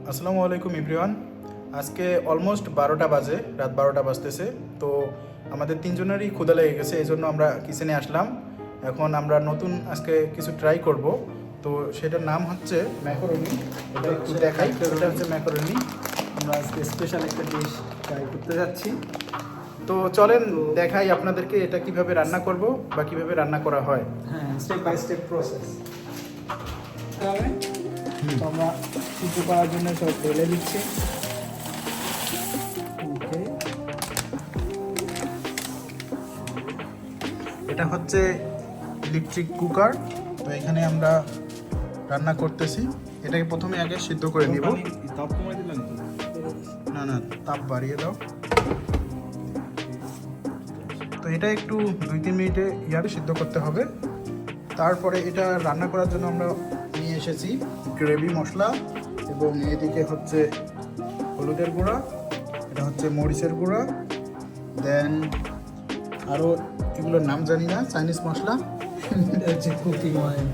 আসসালামু আলাইকুম এভরিওয়ান। আজকে অলমোস্ট 12টা বাজে, রাত 12টা বাজতেছে। তো আমাদের তিনজনেরই ক্ষুধা লেগে গেছে, এই জন্য আমরা কিচেনে আসলাম। এখন আমরা নতুন আজকে কিছু ট্রাই করব। তো সেটার নাম হচ্ছে ম্যাকারনি। এটা একটু দেখাই, এটা হচ্ছে ম্যাকারনি। আমরা আজকে স্পেশাল একটা ডিশ ট্রাই করতে যাচ্ছি। তো চলেন দেখাই আপনাদেরকে এটা কিভাবে রান্না করব বা কিভাবে রান্না করা হয়। হ্যাঁ, স্টেপ বাই স্টেপ প্রসেস। তো আমরা সিদ্ধ করার জন্য সব ঢেলে দিচ্ছি। ওকে, এটা হচ্ছে ইলেকট্রিক কুকার। তো এখানে আমরা রান্না করতেছি। এটাকে প্রথমে আগে সিদ্ধ করে নিব। তাপ কমাই দিলাম তো? না না, তাপ বাড়িয়ে দাও। তো এটা একটু 2-3 মিনিটে সিদ্ধ করতে হবে। তারপরে এটা রান্না করার জন্য আমরা নিয়ে এসেছি গ্রেভি মশলা, এবং এদিকে হচ্ছে হলুদের গুঁড়া, এটা হচ্ছে মরিচের গুঁড়া, দেন আরও এগুলোর নাম জানি না, চাইনিজ মশলা, এটা হচ্ছে কুকিং অয়েল।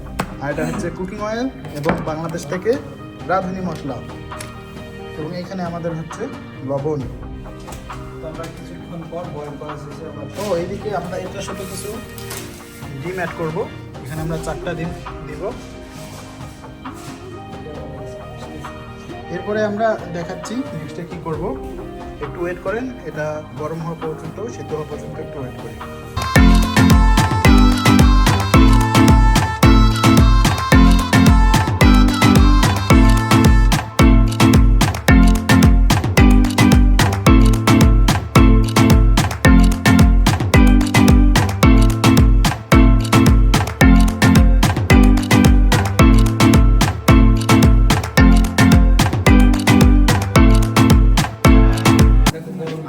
আর এটা হচ্ছে কুকিং অয়েল এবং বাংলাদেশ থেকে রাঁধুনি মশলা, এবং এখানে আমাদের হচ্ছে লবণ। তো আমরা কিছুক্ষণ পর বয়েল করা শেষে আবার তো এইদিকে আমরা এটার সাথে কিছু ডিম অ্যাড করব। এখানে আমরা 4টা ডিম দিব। এরপরে আমরা দেখাচ্ছি নেক্সটে কি করব। একটু ওয়েট করেন, এটা গরম হওয়া পর্যন্ত, সিদ্ধ হওয়া পর্যন্ত একটু ওয়েট করি।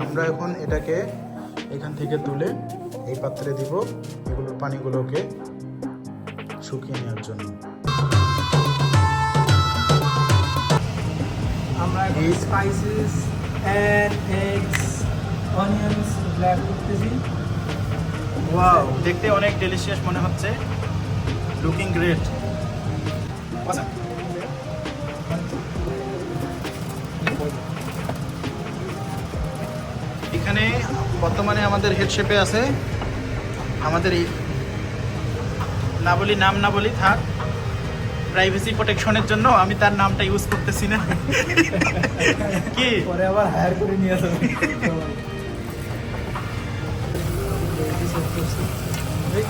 আমরা এখন এটাকে এখান থেকে তুলে এই পাত্রে দিব, এগুলোর পানিগুলোকে শুকিয়ে নেওয়ার জন্য। আমরা এখন spices and eggs onions black করতেছি। ওয়াও, দেখতে অনেক ডেলিশিয়াস মনে হচ্ছে, লুকিং গ্রেট। এখানে বর্তমানে আমাদের হেড শেফে আছে, আমাদের এই না বলি, নাম না বলি থাক, প্রাইভেসি প্রোটেকশনের জন্য আমি তার নামটা ইউজ করতেছি না। কি পরে আবার হায়ার করে নিয়ে আসবে।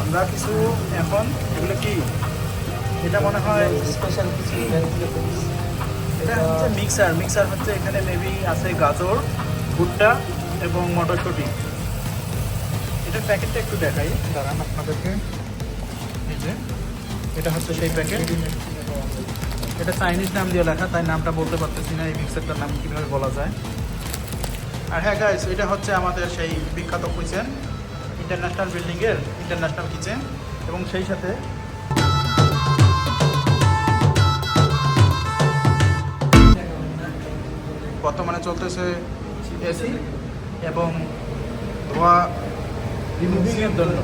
আমরা কিছু এখন এগুলো কি, এটা মনে হয় স্পেশাল কিছু এটা হচ্ছে মিক্সার হচ্ছে, এখানে মেবি আছে গাজর, ভুট্টা এবং মটরশুঁটি। এটার প্যাকেটটা একটু দেখাই, দাঁড়ান আপনাদেরকে। এই যে এটা হচ্ছে সেই প্যাকেট। এটা চাইনিজ নাম দিয়ে লেখা, তাই নামটা বলতে পারতেছি না, এই মিক্সারটার নাম কীভাবে বলা যায়। আর হ্যাঁ গাইস, এটা হচ্ছে আমাদের সেই বিখ্যাত কিচেন, ইন্টারন্যাশনাল বিল্ডিংয়ের ইন্টারন্যাশনাল কিচেন, এবং সেই সাথে বর্তমানে চলতেছে এসি এবং ধোঁয়া রিমুভিংয়ের জন্য,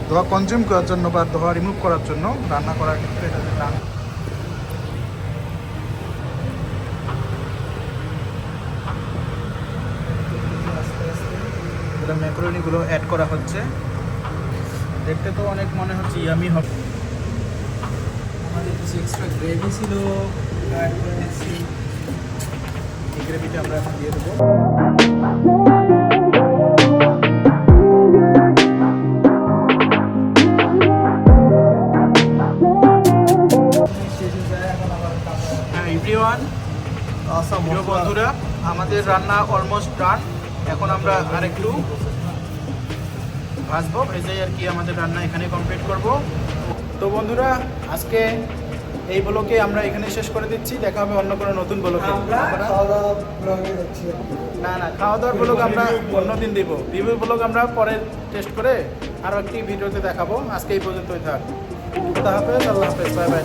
ধোঁয়া কনজিউম করার জন্য বা ধোঁয়া রিমুভ করার জন্য রান্না করার ক্ষেত্রে এটাতে নাম। এটা ম্যাকারনিগুলো অ্যাড করা হচ্ছে, দেখতে তো অনেক মনে হচ্ছে ইয়ামি হবে। আমাদের কিছু এক্সট্রা গ্রেভি ছিল, অ্যাড করে দিচ্ছি। এই গ্রেভিটা আমরা এখন দিয়ে দেবো। হ্যাঁ এভরিওয়ান, প্রিয় বন্ধুরা, আমাদের রান্না অলমোস্ট ডান। এখন আমরা আরেকটু ভাজবো, ভেজে আর কি আমাদের রান্না এখানে কমপ্লিট করব। তো বন্ধুরা, আজকে এই ব্লগে আমরা এখানে শেষ করে দিচ্ছি। দেখা হবে অন্য কোনো নতুন ব্লগে। না না, খাওয়া দাওয়ার ব্লগ আমরা অন্যদিন দিব। রিভিউ ব্লগ আমরা পরে টেস্ট করে আরও একটি ভিডিওতে দেখাবো। আজকে এই পর্যন্তই থাক। খোদা হাফেজ, আল্লাহ হাফেজ, বাই বাই।